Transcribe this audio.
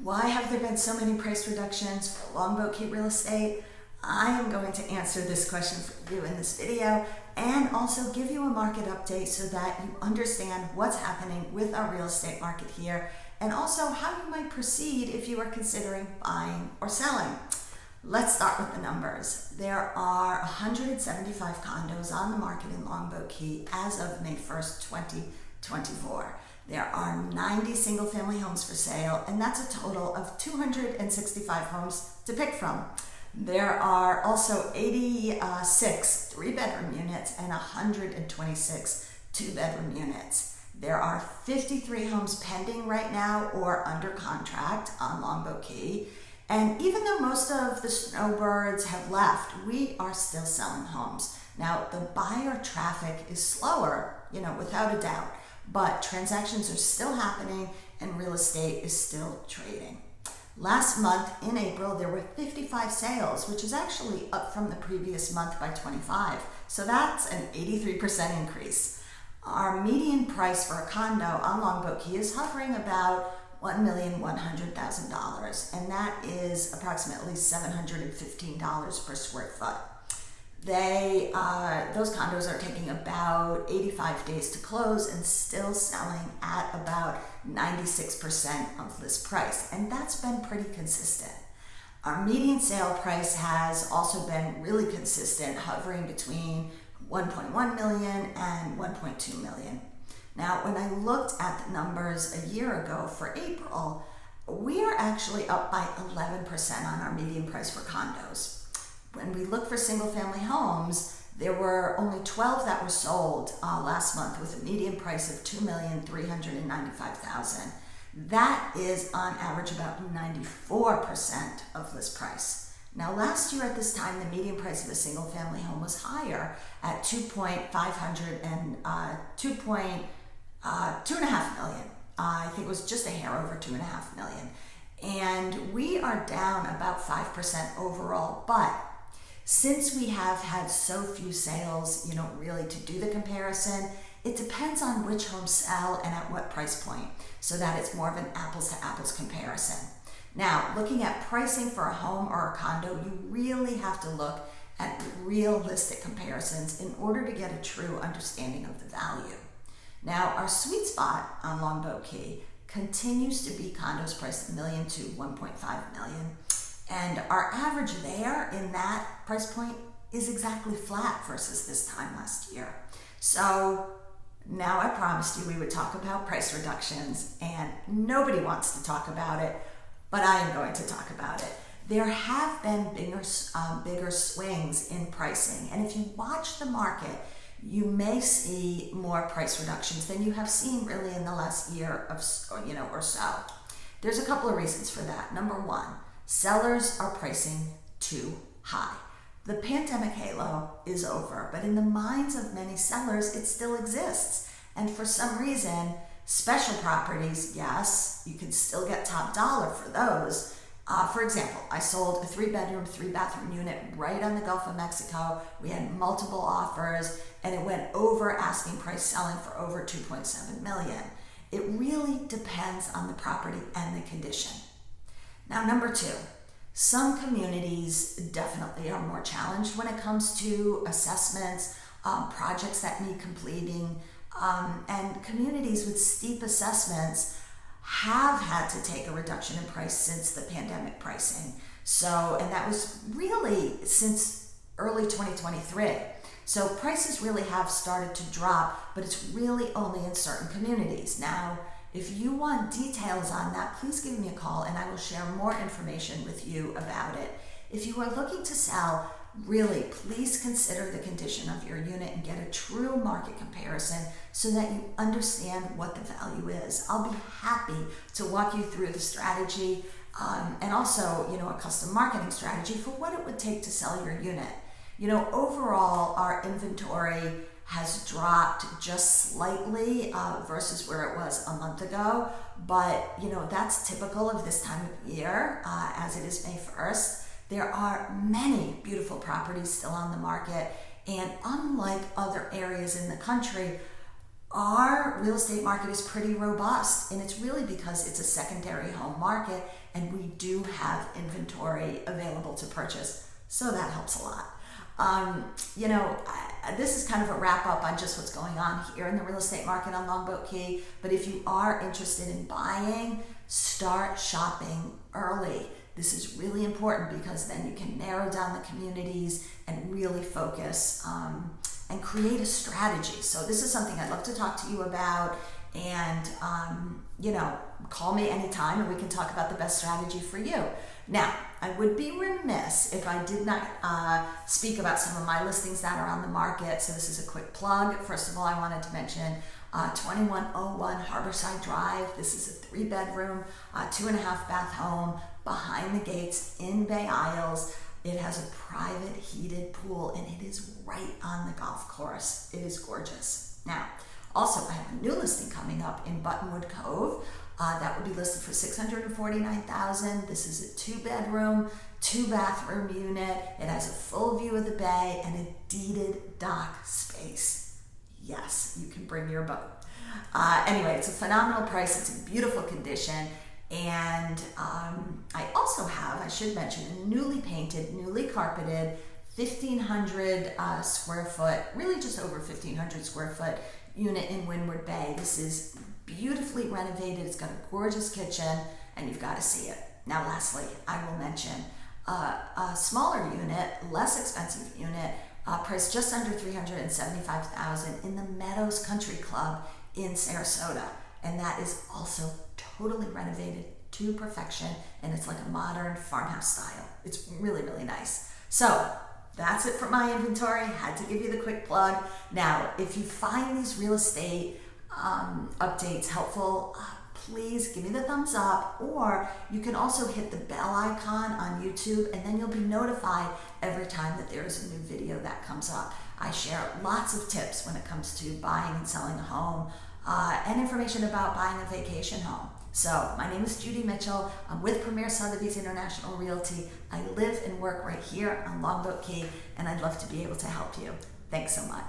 Why have there been so many price reductions for Longboat Key Real Estate? I am going to answer this question for you in this video and also give you a market update so that you understand what's happening with our real estate market here and also how you might proceed if you are considering buying or selling. Let's start with the numbers. There are 175 condos on the market in Longboat Key as of May 1st, 2024. There are 90 single-family homes for sale, and that's a total of 265 homes to pick from. There are also 86 three-bedroom units and 126 two-bedroom units. There are 53 homes pending right now or under contract on Longboat Key. And even though most of the snowbirds have left, we are still selling homes. Now, the buyer traffic is slower, without a doubt, but transactions are still happening and real estate is still trading. Last month in April, there were 55 sales, which is actually up from the previous month by 25. So that's an 83% increase. Our median price for a condo on Longboat Key is hovering about $1,100,000, and that is approximately $715 per square foot. Those condos are taking about 85 days to close and still selling at about 96% of list price, and that's been pretty consistent. Our median sale price has also been really consistent, hovering between 1.1 million and 1.2 million. Now, when I looked at the numbers a year ago for April, we are actually up by 11% on our median price for condos. When we look for single-family homes, there were only 12 that were sold last month with a median price of $2,395,000. That is on average about 94% of list price. Now, last year at this time, the median price of a single-family home was higher at $2.5 and $2.5 million. I think it was just a hair over $2.5 million. And we are down about 5% overall, but since we have had so few sales, really to do the comparison, it depends on which homes sell and at what price point, so that it's more of an apples to apples comparison. Now, looking at pricing for a home or a condo, you really have to look at realistic comparisons in order to get a true understanding of the value. Now, our sweet spot on Longboat Key continues to be condos priced $1 million to $1.5 million. And our average there in that price point is exactly flat versus this time last year. So now I promised you we would talk about price reductions, and nobody wants to talk about it, but I am going to talk about it. There have been bigger swings in pricing, and if you watch the market, you may see more price reductions than you have seen really in the last year or so. There's a couple of reasons for that. Number one, sellers are pricing too high. The pandemic halo is over, but in the minds of many sellers, it still exists. And for some reason, special properties, yes, you can still get top dollar for those. For example, I sold a 3-bedroom, 3-bathroom unit right on the Gulf of Mexico. We had multiple offers, and it went over asking price, selling for over $2.7 million. It really depends on the property and the condition. Now, number two, some communities definitely are more challenged when it comes to assessments, projects that need completing, and communities with steep assessments have had to take a reduction in price since the pandemic pricing. And that was really since early 2023. So prices really have started to drop, but it's really only in certain communities. Now, if you want details on that, please give me a call and I will share more information with you about it. If you are looking to sell, really, please consider the condition of your unit and get a true market comparison so that you understand what the value is. I'll be happy to walk you through the strategy and also, a custom marketing strategy for what it would take to sell your unit. Overall, our inventory has dropped just slightly versus where it was a month ago, but that's typical of this time of year as it is May 1st. There are many beautiful properties still on the market, and unlike other areas in the country, our real estate market is pretty robust, and it's really because it's a secondary home market and we do have inventory available to purchase. So that helps a lot. This is kind of a wrap up on just what's going on here in the real estate market on Longboat Key. But if you are interested in buying, start shopping early. This is really important because then you can narrow down the communities and really focus and create a strategy. So this is something I'd love to talk to you about, and call me anytime and we can talk about the best strategy for you. Now, I would be remiss if I did not speak about some of my listings that are on the market. So this is a quick plug. First of all, I wanted to mention 2101 Harborside Drive. This is a 3-bedroom, 2.5 bath home behind the gates in Bay Isles. It has a private heated pool and it is right on the golf course. It is gorgeous. Now, also I have a new listing coming up in Buttonwood Cove. That would be listed for $649,000. This is a 2-bedroom, 2-bathroom unit. It has a full view of the bay and a deeded dock space. Yes, you can bring your boat. Anyway, it's a phenomenal price. It's in beautiful condition. And I also have, I should mention, a newly painted, newly carpeted, 1,500 square foot, really just over 1,500 square foot unit in Windward Bay. This is beautifully renovated. It's got a gorgeous kitchen and you've got to see it. Now, lastly, I will mention a smaller unit, less expensive unit, priced just under $375,000 in the Meadows Country Club in Sarasota. And that is also totally renovated to perfection, and it's like a modern farmhouse style. It's really, really nice. So that's it for my inventory. Had to give you the quick plug. Now, if you find these real estate updates helpful, please give me the thumbs up, or you can also hit the bell icon on YouTube and then you'll be notified every time that there is a new video that comes up. I share lots of tips when it comes to buying and selling a home, and information about buying a vacation home. So my name is Judy Mitchell. I'm with Premier Sotheby's International Realty. I live and work right here on Longboat Key, and I'd love to be able to help you. Thanks so much.